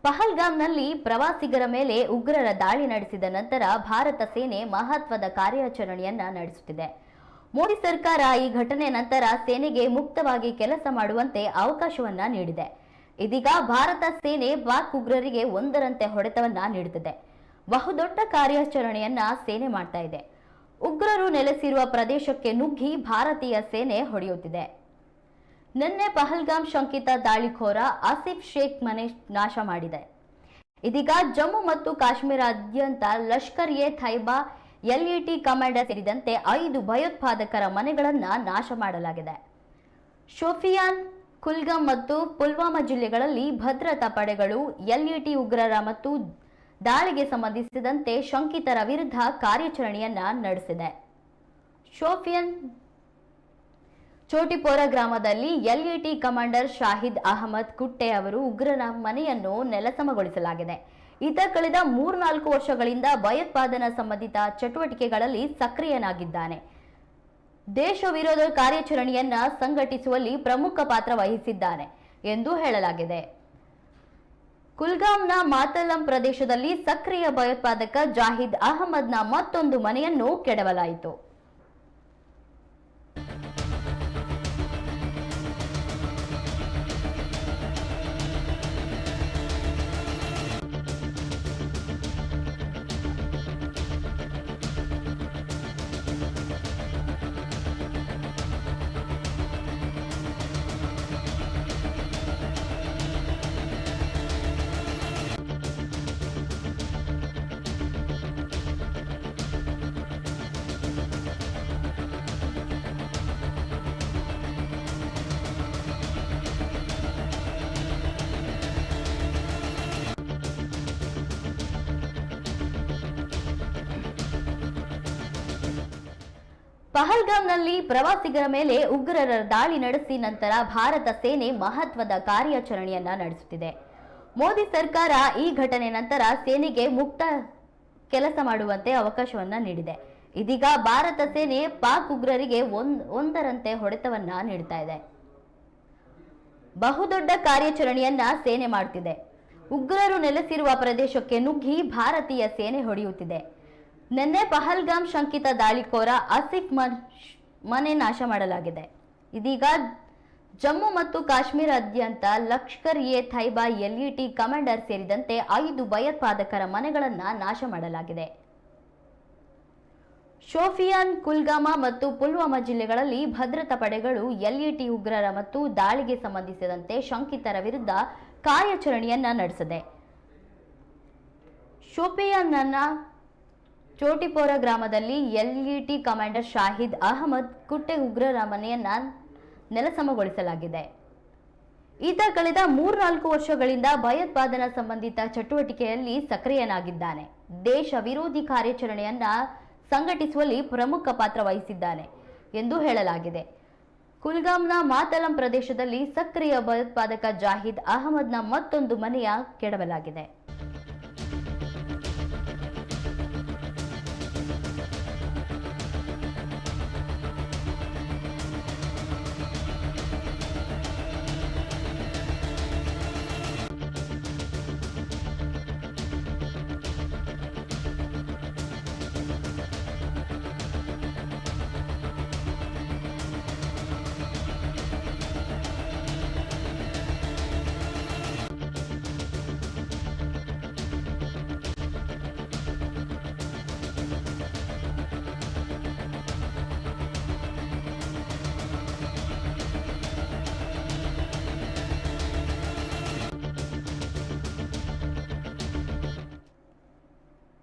ಪಹಲ್ಗಾಮ್ನಲ್ಲಿ ಪ್ರವಾಸಿಗರ ಮೇಲೆ ಉಗ್ರರ ದಾಳಿ ನಡೆಸಿದ ನಂತರ ಭಾರತ ಸೇನೆ ಮಹತ್ವದ ಕಾರ್ಯಾಚರಣೆಯನ್ನ ನಡೆಸುತ್ತಿದೆ. ಮೋದಿ ಸರ್ಕಾರ ಈ ಘಟನೆ ನಂತರ ಸೇನೆಗೆ ಮುಕ್ತವಾಗಿ ಕೆಲಸ ಮಾಡುವಂತೆ ಅವಕಾಶವನ್ನ ನೀಡಿದೆ. ಇದೀಗ ಭಾರತ ಸೇನೆ ಪಾಕ್ ಉಗ್ರರಿಗೆ ಒಂದರಂತೆ ಹೊಡೆತವನ್ನ ನೀಡುತ್ತಿದೆ. ಬಹುದೊಡ್ಡ ಕಾರ್ಯಾಚರಣೆಯನ್ನ ಸೇನೆ ಮಾಡ್ತಾ ಇದೆ. ಉಗ್ರರು ನೆಲೆಸಿರುವ ಪ್ರದೇಶಕ್ಕೆ ನುಗ್ಗಿ ಭಾರತೀಯ ಸೇನೆ ಹೊಡೆಯುತ್ತಿದೆ. ನಿನ್ನೆ ಪಹಲ್ಗಾಮ್ ಶಂಕಿತ ದಾಳಿಕೋರ ಆಸಿಫ್ ಶೇಖ್ ಮನೆ ನಾಶ ಮಾಡಿದೆ. ಇದೀಗ ಜಮ್ಮು ಮತ್ತು ಕಾಶ್ಮೀರಾದ್ಯಂತ ಲಷ್ಕರ್ ಎ ಥೈಬಾ ಎಲ್ಇಟಿ ಕಮಾಂಡರ್ ಸೇರಿದಂತೆ 5 ಭಯೋತ್ಪಾದಕರ ಮನೆಗಳನ್ನ ನಾಶ ಮಾಡಲಾಗಿದೆ. ಶೋಪಿಯಾನ್, ಕುಲ್ಗಾಮ್ ಮತ್ತು ಪುಲ್ವಾಮಾ ಜಿಲ್ಲೆಗಳಲ್ಲಿ ಭದ್ರತಾ ಪಡೆಗಳು ಎಲ್ಇಟಿ ಉಗ್ರರ ಮತ್ತು ದಾಳಿಗೆ ಸಂಬಂಧಿಸಿದಂತೆ ಶಂಕಿತರ ವಿರುದ್ಧ ಕಾರ್ಯಾಚರಣೆಯನ್ನ ನಡೆಸಿದೆ. ಶೋಪಿಯಾನ್ ಚೋಟಿಪೋರಾ ಗ್ರಾಮದಲ್ಲಿ ಎಲ್ಇಟಿ ಕಮಾಂಡರ್ ಶಾಹಿದ್ ಅಹಮದ್ ಕುಟ್ಟೆ ಅವರು ಉಗ್ರನ ಮನೆಯನ್ನು ನೆಲಸಮಗೊಳಿಸಲಾಗಿದೆ. ಈತ ಕಳೆದ 3-4 ವರ್ಷಗಳಿಂದ ಭಯೋತ್ಪಾದನಾ ಸಂಬಂಧಿತ ಚಟುವಟಿಕೆಗಳಲ್ಲಿ ಸಕ್ರಿಯನಾಗಿದ್ದಾನೆ. ದೇಶ ವಿರೋಧ ಕಾರ್ಯಾಚರಣೆಯನ್ನ ಸಂಘಟಿಸುವಲ್ಲಿ ಪ್ರಮುಖ ಪಾತ್ರ ವಹಿಸಿದ್ದಾನೆ ಎಂದು ಹೇಳಲಾಗಿದೆ. ಕುಲ್ಗಾಮ್ನ ಮಾತಲಂ ಪ್ರದೇಶದಲ್ಲಿ ಸಕ್ರಿಯ ಭಯೋತ್ಪಾದಕ ಜಾಹಿದ್ ಅಹಮದ್ನ ಮತ್ತೊಂದು ಮನೆಯನ್ನು ಕೆಡವಲಾಯಿತು. ಪಹಲ್ಗಾಮ್ನಲ್ಲಿ ಪ್ರವಾಸಿಗರ ಮೇಲೆ ಉಗ್ರರ ದಾಳಿ ನಡೆಸಿ ನಂತರ ಭಾರತ ಸೇನೆ ಮಹತ್ವದ ಕಾರ್ಯಾಚರಣೆಯನ್ನ ನಡೆಸುತ್ತಿದೆ. ಮೋದಿ ಸರ್ಕಾರ ಈ ಘಟನೆ ನಂತರ ಸೇನೆಗೆ ಮುಕ್ತ ಕೆಲಸ ಮಾಡುವಂತೆ ಅವಕಾಶವನ್ನ ನೀಡಿದೆ. ಇದೀಗ ಭಾರತ ಸೇನೆ ಪಾಕ್ ಉಗ್ರರಿಗೆ ಒಂದರಂತೆ ಹೊಡೆತವನ್ನ ನೀಡುತ್ತಾ ಇದೆ. ಬಹುದೊಡ್ಡ ಕಾರ್ಯಾಚರಣೆಯನ್ನ ಸೇನೆ ಮಾಡುತ್ತಿದೆ. ಉಗ್ರರು ನೆಲೆಸಿರುವ ಪ್ರದೇಶಕ್ಕೆ ನುಗ್ಗಿ ಭಾರತೀಯ ಸೇನೆ ಹೊಡೆಯುತ್ತಿದೆ. ನಿನ್ನೆ ಪಹಲ್ಗಾಮ್ ಶಂಕಿತ ದಾಳಿಕೋರ ಆಸಿಫ್ ಮನೆ ನಾಶ ಮಾಡಲಾಗಿದೆ. ಇದೀಗ ಜಮ್ಮು ಮತ್ತು ಕಾಶ್ಮೀರಾದ್ಯಂತ ಲಷ್ಕರ್ ಎ ಥೈಬಾ ಎಲ್ಇಟಿ ಕಮಾಂಡರ್ ಸೇರಿದಂತೆ 5 ಭಯೋತ್ಪಾದಕರ ಮನೆಗಳನ್ನ ನಾಶ ಮಾಡಲಾಗಿದೆ. ಶೋಪಿಯಾನ್, ಕುಲ್ಗಾಮಾ ಮತ್ತು ಪುಲ್ವಾಮಾ ಜಿಲ್ಲೆಗಳಲ್ಲಿ ಭದ್ರತಾ ಪಡೆಗಳು ಎಲ್ಇಟಿ ಉಗ್ರರ ಮತ್ತು ದಾಳಿಗೆ ಸಂಬಂಧಿಸಿದಂತೆ ಶಂಕಿತರ ವಿರುದ್ಧ ಕಾರ್ಯಾಚರಣೆಯನ್ನ ನಡೆಸಿದೆ. ಶೋಪಿಯಾನ್ನ ಚೋಟಿಪೋರಾ ಗ್ರಾಮದಲ್ಲಿ ಎಲ್ಇಟಿ ಕಮಾಂಡರ್ ಶಾಹಿದ್ ಅಹಮದ್ ಕುಟ್ಟೆ ಉಗ್ರರ ಮನೆಯನ್ನ ನೆಲಸಮಗೊಳಿಸಲಾಗಿದೆ. ಈತ ಕಳೆದ 3-4 ವರ್ಷಗಳಿಂದ ಭಯೋತ್ಪಾದನಾ ಸಂಬಂಧಿತ ಚಟುವಟಿಕೆಯಲ್ಲಿ ಸಕ್ರಿಯನಾಗಿದ್ದಾನೆ. ದೇಶ ವಿರೋಧಿ ಕಾರ್ಯಾಚರಣೆಯನ್ನ ಸಂಘಟಿಸುವಲ್ಲಿ ಪ್ರಮುಖ ಪಾತ್ರ ವಹಿಸಿದ್ದಾನೆ ಎಂದು ಹೇಳಲಾಗಿದೆ. ಕುಲ್ಗಾಮ್ನ ಮಾತಲಂ ಪ್ರದೇಶದಲ್ಲಿ ಸಕ್ರಿಯ ಭಯೋತ್ಪಾದಕ ಜಾಹಿದ್ ಅಹಮದ್ನ ಮತ್ತೊಂದು ಮನೆಯ ಕೆಡವಲಾಗಿದೆ.